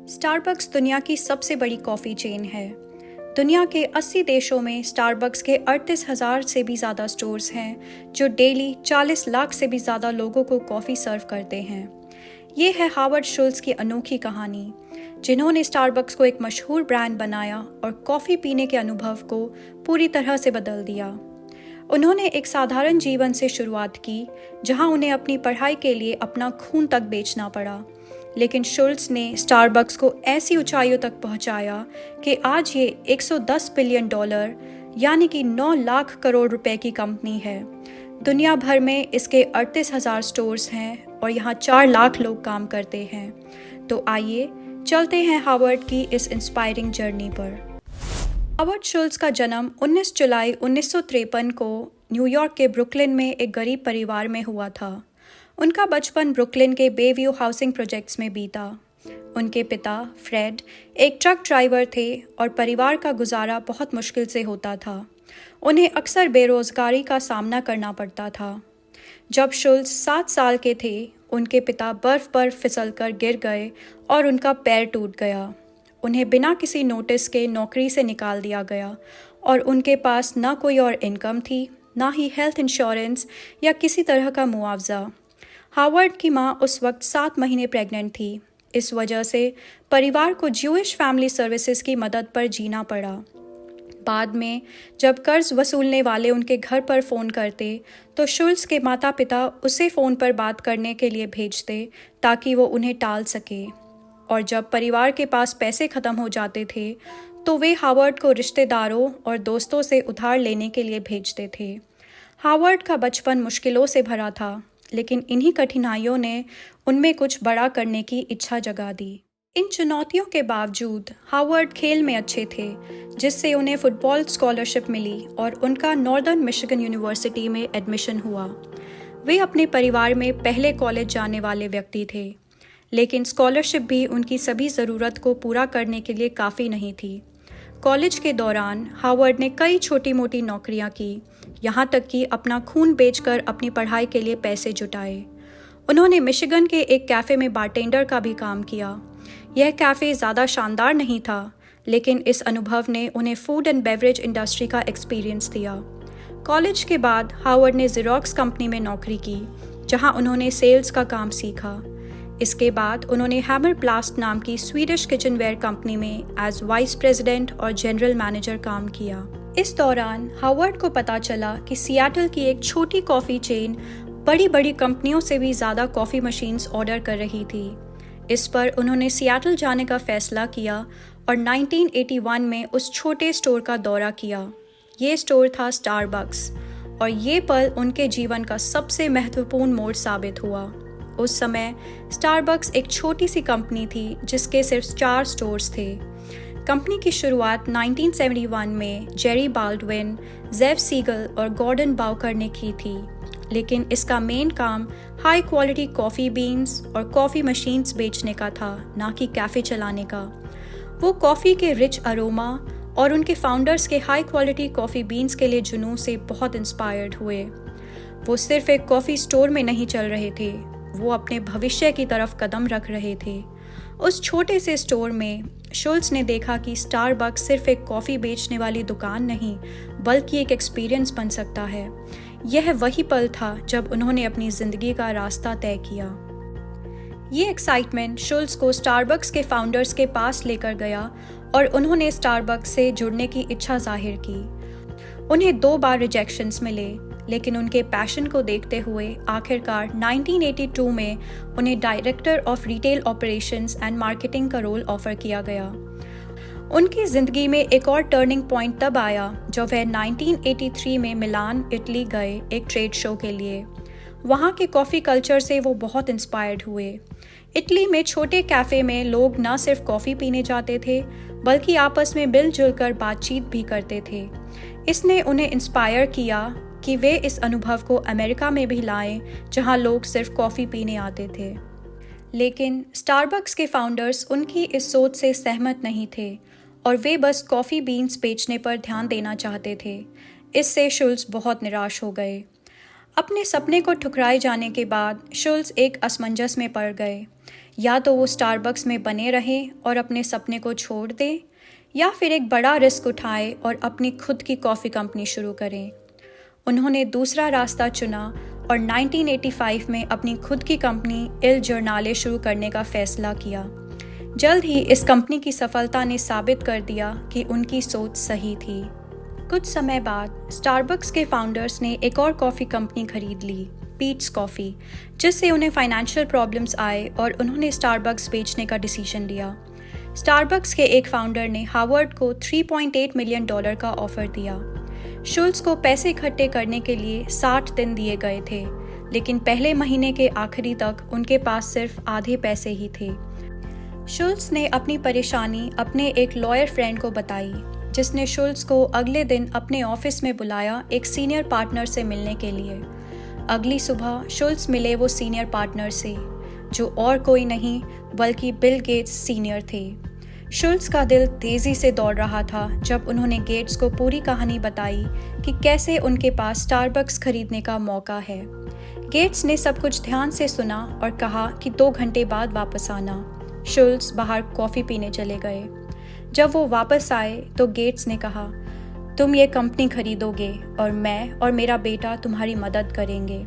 Starbucks दुनिया की सबसे बड़ी कॉफ़ी चेन है। दुनिया के 80 देशों में स्टारबक्स के 38,000 से भी ज़्यादा स्टोर्स हैं जो डेली 40 लाख से भी ज़्यादा लोगों को कॉफ़ी सर्व करते हैं। ये है हावर्ड शुल्ट्ज़ की अनोखी कहानी, जिन्होंने स्टारबक्स को एक मशहूर ब्रांड बनाया और कॉफ़ी पीने के अनुभव को पूरी तरह से बदल दिया। उन्होंने एक साधारण जीवन से शुरुआत की, जहां उन्हें अपनी पढ़ाई के लिए अपना खून तक बेचना पड़ा, लेकिन शुल्ट्ज़ ने स्टारबक्स को ऐसी ऊंचाइयों तक पहुंचाया कि आज ये $110 बिलियन यानी कि 9 लाख करोड़ रुपए की कंपनी है। दुनिया भर में इसके 38,000 स्टोर्स हैं और यहाँ 4 लाख लोग काम करते हैं। तो आइए चलते हैं हावर्ड की इस इंस्पायरिंग जर्नी पर। हावर्ड शुल्ट्ज़ का जन्म 19 जुलाई 1953 को न्यूयॉर्क के ब्रुकलिन में एक गरीब परिवार में हुआ था। उनका बचपन ब्रुकलिन के बेव्यू हाउसिंग प्रोजेक्ट्स में बीता। उनके पिता फ्रेड एक ट्रक ड्राइवर थे और परिवार का गुजारा बहुत मुश्किल से होता था। उन्हें अक्सर बेरोजगारी का सामना करना पड़ता था। जब शुल्ट्ज़ 7 साल के थे, उनके पिता बर्फ पर फिसलकर गिर गए और उनका पैर टूट गया। उन्हें बिना किसी नोटिस के नौकरी से निकाल दिया गया और उनके पास ना कोई और इनकम थी, ना ही हेल्थ इंश्योरेंस या किसी तरह का मुआवजा। हावर्ड की मां उस वक्त 7 महीने प्रेग्नेंट थी। इस वजह से परिवार को ज्यूइश फैमिली सर्विसेज की मदद पर जीना पड़ा। बाद में जब कर्ज वसूलने वाले उनके घर पर फ़ोन करते तो शुल्ट्ज़ के माता पिता उसे फ़ोन पर बात करने के लिए भेजते ताकि वो उन्हें टाल सके। और जब परिवार के पास पैसे ख़त्म हो जाते थे तो वे हावर्ड को रिश्तेदारों और दोस्तों से उधार लेने के लिए भेजते थे। हावर्ड का बचपन मुश्किलों से भरा था, लेकिन इन्हीं कठिनाइयों ने उनमें कुछ बड़ा करने की इच्छा जगा दी। इन चुनौतियों के बावजूद हावर्ड खेल में अच्छे थे, जिससे उन्हें फुटबॉल स्कॉलरशिप मिली और उनका नॉर्दर्न मिशिगन यूनिवर्सिटी में एडमिशन हुआ। वे अपने परिवार में पहले कॉलेज जाने वाले व्यक्ति थे, लेकिन स्कॉलरशिप भी उनकी सभी ज़रूरत को पूरा करने के लिए काफ़ी नहीं थी। कॉलेज के दौरान हावर्ड ने कई छोटी मोटी नौकरियां की, यहाँ तक कि अपना खून बेचकर अपनी पढ़ाई के लिए पैसे जुटाए। उन्होंने मिशिगन के एक कैफ़े में बारटेंडर का भी काम किया। यह कैफ़े ज़्यादा शानदार नहीं था, लेकिन इस अनुभव ने उन्हें फूड एंड बेवरेज इंडस्ट्री का एक्सपीरियंस दिया। कॉलेज के बाद हावर्ड ने ज़ेरॉक्स कंपनी में नौकरी की, जहाँ उन्होंने सेल्स का काम सीखा। इसके बाद उन्होंने हैमर प्लास्ट नाम की स्वीडिश किचनवेयर कंपनी में एज वाइस प्रेसिडेंट और जनरल मैनेजर काम किया। इस दौरान हावर्ड को पता चला कि सियाटल की एक छोटी कॉफ़ी चेन बड़ी बड़ी कंपनियों से भी ज़्यादा कॉफ़ी मशीन्स ऑर्डर कर रही थी। इस पर उन्होंने सियाटल जाने का फैसला किया और 1981 में उस छोटे स्टोर का दौरा किया। ये स्टोर था स्टारबक्स, और ये पल उनके जीवन का सबसे महत्वपूर्ण मोड़ साबित हुआ। उस समय स्टारबक्स एक छोटी सी कंपनी थी जिसके सिर्फ 4 स्टोर्स थे। कंपनी की शुरुआत 1971 में जेरी बाल्डविन, जेफ सीगल और गॉर्डन बाउकर ने की थी, लेकिन इसका मेन काम हाई क्वालिटी कॉफ़ी बीन्स और कॉफ़ी मशीन्स बेचने का था, ना कि कैफ़े चलाने का। वो कॉफ़ी के रिच अरोमा और उनके फाउंडर्स के हाई क्वालिटी कॉफ़ी बीन्स के लिए जुनून से बहुत इंस्पायर्ड हुए। वो सिर्फ एक कॉफ़ी स्टोर में नहीं चल रहे थे, वो अपने भविष्य की तरफ कदम रख रहे थे। उस छोटे से स्टोर में शुल्ट्ज़ ने देखा कि स्टारबक्स सिर्फ एक कॉफ़ी बेचने वाली दुकान नहीं, बल्कि एक एक्सपीरियंस बन सकता है। यह वही पल था जब उन्होंने अपनी ज़िंदगी का रास्ता तय किया। ये एक्साइटमेंट शुल्ट्ज़ को स्टारबक्स के फाउंडर्स के पास लेकर गया और उन्होंने स्टारबक्स से जुड़ने की इच्छा जाहिर की। उन्हें 2 बार रिजेक्शंस मिले, लेकिन उनके पैशन को देखते हुए आखिरकार 1982 में उन्हें director of retail operations and marketing का रोल ऑफर किया गया। उनकी ज़िंदगी में एक और टर्निंग पॉइंट तब आया जब वह 1983 में मिलान, इटली गए एक ट्रेड शो के लिए। वहाँ के कॉफ़ी कल्चर से वो बहुत इंस्पायर्ड हुए। इटली में छोटे कैफ़े में लोग न सिर्फ कॉफ़ी पीने जाते थे, बल्कि आपस में मिलजुल कर बातचीत भी करते थे। इसने उन्हें इंस्पायर किया कि वे इस अनुभव को अमेरिका में भी लाएं, जहां लोग सिर्फ कॉफ़ी पीने आते थे। लेकिन स्टारबक्स के फाउंडर्स उनकी इस सोच से सहमत नहीं थे और वे बस कॉफ़ी बीन्स बेचने पर ध्यान देना चाहते थे। इससे शुल्ट्ज़ बहुत निराश हो गए। अपने सपने को ठुकराए जाने के बाद शुल्ट्ज़ एक असमंजस में पड़ गए। या तो वो स्टारबक्स में बने रहें और अपने सपने को छोड़ दें, या फिर एक बड़ा रिस्क उठाएं और अपनी खुद की कॉफ़ी कंपनी शुरू करें। उन्होंने दूसरा रास्ता चुना और 1985 में अपनी खुद की कंपनी इल जर्नाले शुरू करने का फैसला किया। जल्द ही इस कंपनी की सफलता ने साबित कर दिया कि उनकी सोच सही थी। कुछ समय बाद स्टारबक्स के फाउंडर्स ने एक और कॉफ़ी कंपनी खरीद ली, पीट्स कॉफ़ी, जिससे उन्हें फाइनेंशियल प्रॉब्लम्स आए और उन्होंने स्टारबक्स बेचने का डिसीजन लिया। स्टारबक्स के एक फाउंडर ने हार्वर्ड को $3.8 मिलियन का ऑफर दिया। शुल्स को पैसे इकट्ठे करने के लिए 60 दिन दिए गए थे, लेकिन पहले महीने के आखिरी तक उनके पास सिर्फ आधे पैसे ही थे। शुल्स ने अपनी परेशानी अपने एक लॉयर फ्रेंड को बताई, जिसने शुल्स को अगले दिन अपने ऑफिस में बुलाया एक सीनियर पार्टनर से मिलने के लिए। अगली सुबह शुल्स मिले वो सीनियर पार्टनर से, जो और कोई नहीं बल्कि बिल गेट्स सीनियर थे। शुल्स का दिल तेज़ी से दौड़ रहा था जब उन्होंने गेट्स को पूरी कहानी बताई कि कैसे उनके पास स्टारबक्स खरीदने का मौका है। गेट्स ने सब कुछ ध्यान से सुना और कहा कि 2 घंटे बाद वापस आना। शुल्स बाहर कॉफ़ी पीने चले गए। जब वो वापस आए तो गेट्स ने कहा, तुम ये कंपनी खरीदोगे और मैं और मेरा बेटा तुम्हारी मदद करेंगे।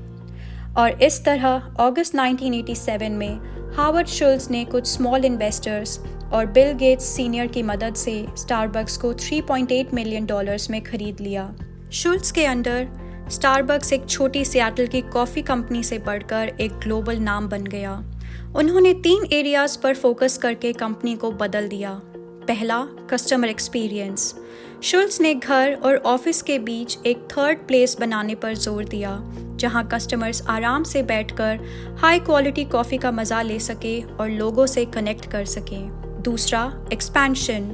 और इस तरह अगस्त 1987 में हार्वर्ड शुल्स ने कुछ स्मॉल इन्वेस्टर्स और बिल गेट्स सीनियर की मदद से स्टारबक्स को $3.8 मिलियन में खरीद लिया। शुल्स के अंडर स्टारबक्स एक छोटी सियाटल की कॉफ़ी कंपनी से बढ़कर एक ग्लोबल नाम बन गया। उन्होंने 3 एरियाज पर फोकस करके कंपनी को बदल दिया। पहला, कस्टमर एक्सपीरियंस। शुल्स ने घर और ऑफिस के बीच एक थर्ड प्लेस बनाने पर जोर दिया, जहां कस्टमर्स आराम से बैठकर हाई क्वालिटी कॉफ़ी का मज़ा ले सके और लोगों से कनेक्ट कर सकें। दूसरा, एक्सपेंशन।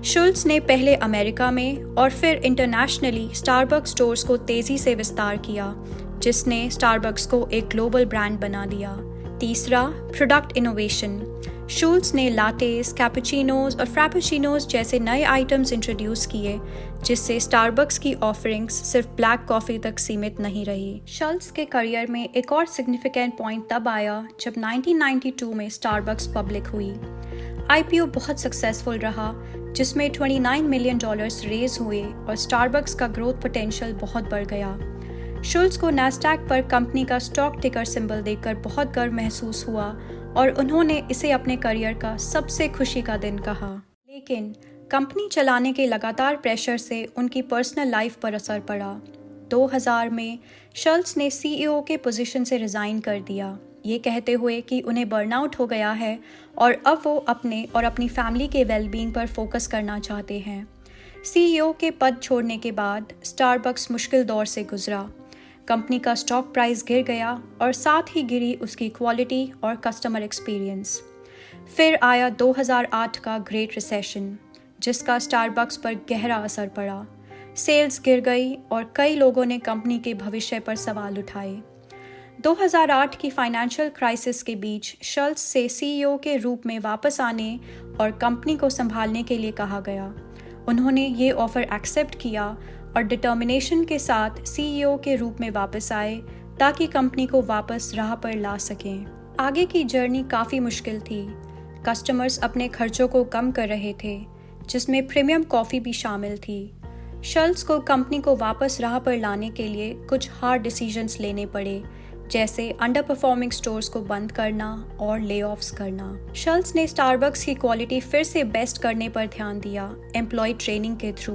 शुल्स ने पहले अमेरिका में और फिर इंटरनेशनली स्टारबक्स स्टोर्स को तेज़ी से विस्तार किया, जिसने स्टारबक्स को एक ग्लोबल ब्रांड बना दिया। तीसरा, प्रोडक्ट इनोवेशन। शुल्स ने लाटेस, कैपुचिनोज और फ्रैपेचिनोज जैसे नए आइटम्स इंट्रोड्यूस किए, जिससे स्टारबक्स की ऑफरिंग्स सिर्फ ब्लैक कॉफ़ी तक सीमित नहीं रही। शुल्स के करियर में एक और सिग्निफिकेंट पॉइंट तब आया जब 1992 में स्टारबक्स पब्लिक हुई। IPO बहुत सक्सेसफुल रहा, जिसमें $29 मिलियन रेज हुए और स्टारबक्स का ग्रोथ पोटेंशियल बहुत बढ़ गया। शुल्स को नैस्डैक पर कंपनी का स्टॉक टिकर सिंबल देखकर बहुत गर्व महसूस हुआ और उन्होंने इसे अपने करियर का सबसे खुशी का दिन कहा। लेकिन कंपनी चलाने के लगातार प्रेशर से उनकी पर्सनल लाइफ पर असर पड़ा। 2000 में शुल्स ने CEO के पोजीशन से रिज़ाइन कर दिया, ये कहते हुए कि उन्हें बर्नआउट हो गया है और अब वो अपने और अपनी फैमिली के वेलबींग पर फोकस करना चाहते हैं। CEO के पद छोड़ने के बाद स्टारबक्स मुश्किल दौर से गुजरा। कंपनी का स्टॉक प्राइस गिर गया और साथ ही गिरी उसकी क्वालिटी और कस्टमर एक्सपीरियंस। फिर आया 2008 का ग्रेट रिसेशन, जिसका स्टारबक्स पर गहरा असर पड़ा। सेल्स गिर गई और कई लोगों ने कंपनी के भविष्य पर सवाल उठाए। 2008 की फाइनेंशियल क्राइसिस के बीच शुल्स से CEO के रूप में वापस आने और कंपनी को संभालने के लिए कहा गया। उन्होंने ये ऑफर एक्सेप्ट किया और डिटर्मिनेशन के साथ CEO के रूप में वापस आए ताकि कंपनी को वापस राह पर ला सकें। आगे की जर्नी काफ़ी मुश्किल थी। कस्टमर्स अपने खर्चों को कम कर रहे थे, जिसमें प्रीमियम कॉफ़ी भी शामिल थी। शुल्स को कंपनी को वापस राह पर लाने के लिए कुछ हार्ड डिसीजंस लेने पड़े, जैसे अंडर परफॉर्मिंग स्टोर्स को बंद करना और ले ऑफ्स करना। शुल्स ने स्टारबक्स की क्वालिटी फिर से बेस्ट करने पर ध्यान दिया, एम्प्लॉय ट्रेनिंग के थ्रू।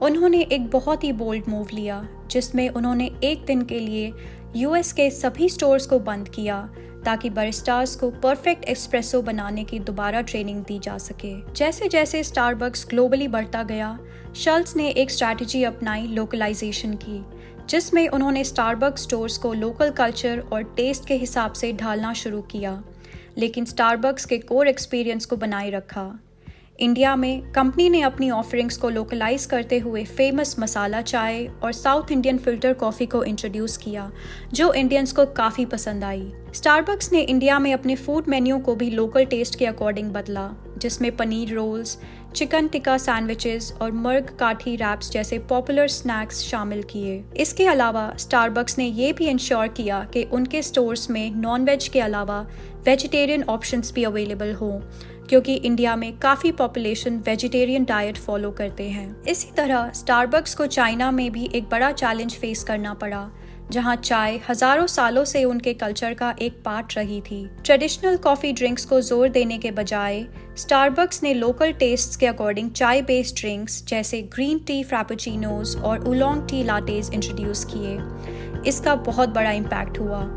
उन्होंने एक बहुत ही बोल्ड मूव लिया, जिसमें उन्होंने एक दिन के लिए US के सभी स्टोर्स को बंद किया ताकि बरिस्टास को परफेक्ट एस्प्रेसो बनाने की दोबारा ट्रेनिंग दी जा सके। जैसे जैसे स्टारबक्स ग्लोबली बढ़ता गया, शुल्स ने एक स्ट्रैटेजी अपनाई लोकलाइजेशन की, जिसमें उन्होंने स्टारबक्स स्टोर्स को लोकल कल्चर और टेस्ट के हिसाब से ढालना शुरू किया, लेकिन स्टारबक्स के कोर एक्सपीरियंस को बनाए रखा। इंडिया में कंपनी ने अपनी ऑफरिंग्स को लोकलाइज करते हुए फेमस मसाला चाय और साउथ इंडियन फिल्टर कॉफ़ी को इंट्रोड्यूस किया, जो इंडियंस को काफ़ी पसंद आई। स्टारबक्स ने इंडिया में अपने फूड मेन्यू को भी लोकल टेस्ट के अकॉर्डिंग बदला, जिसमें paneer rolls, chicken tikka sandwiches और मर्ग काठी रैप्स जैसे पॉपुलर स्नैक्स शामिल किए। इसके अलावा स्टारबक्स ने ये भी इंश्योर किया कि उनके स्टोर्स में नॉन-वेज के अलावा वेजिटेरियन ऑप्शंस भी अवेलेबल हों, क्योंकि इंडिया में काफ़ी पॉपुलेशन वेजिटेरियन डाइट फॉलो करते हैं। इसी तरह स्टारबक्स को चाइना में भी एक बड़ा चैलेंज फेस करना पड़ा, जहां चाय हजारों सालों से उनके कल्चर का एक पार्ट रही थी। ट्रेडिशनल कॉफ़ी ड्रिंक्स को जोर देने के बजाय स्टारबक्स ने लोकल टेस्ट्स के अकॉर्डिंग चाय बेस्ड ड्रिंक्स जैसे ग्रीन टी फ्रापेचिनोज और उलोंग टी लाटेज इंट्रोड्यूस किए। इसका बहुत बड़ा इम्पैक्ट हुआ।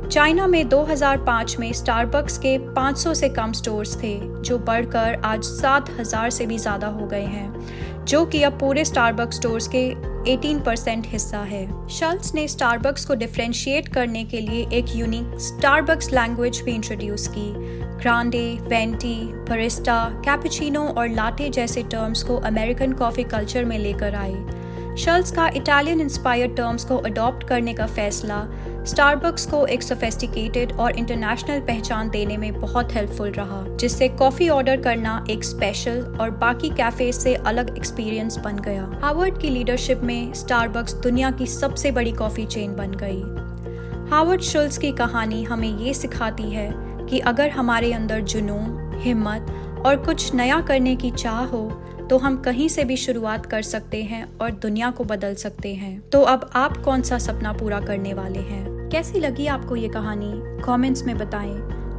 चाइना में 2005 में स्टारबक्स के 500 से कम स्टोर्स थे, जो बढ़कर आज 7,000 से भी ज़्यादा हो गए हैं, जो कि अब पूरे स्टारबक्स स्टोर्स के 18% हिस्सा है। शल्ट्स ने स्टारबक्स को डिफरेंशिएट करने के लिए एक यूनिक स्टारबक्स लैंग्वेज भी इंट्रोड्यूस की। ग्रांडे, वेंटी, बरिस्टा, कैपुचिनो और लाटे जैसे टर्म्स को अमेरिकन कॉफ़ी कल्चर में लेकर आए। शल्ट्स का इटालियन इंस्पायर्ड टर्म्स को अडॉप्ट करने का फैसला स्टारबक्स को एक सोफिस्टिकेटेड और इंटरनेशनल पहचान देने में बहुत हेल्पफुल रहा, जिससे कॉफ़ी ऑर्डर करना एक स्पेशल और बाकी कैफ़े से अलग एक्सपीरियंस बन गया। हावर्ड की लीडरशिप में स्टारबक्स दुनिया की सबसे बड़ी कॉफ़ी चेन बन गई। हावर्ड शुल्ट्ज की कहानी हमें ये सिखाती है कि अगर हमारे अंदर जुनून, हिम्मत और कुछ नया करने की चाह हो तो हम कहीं से भी शुरुआत कर सकते हैं और दुनिया को बदल सकते हैं। तो अब आप कौन सा सपना पूरा करने वाले हैं? कैसी लगी आपको ये कहानी? कमेंट्स में बताएं।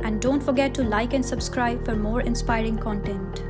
And don't forget to like and subscribe for more inspiring content.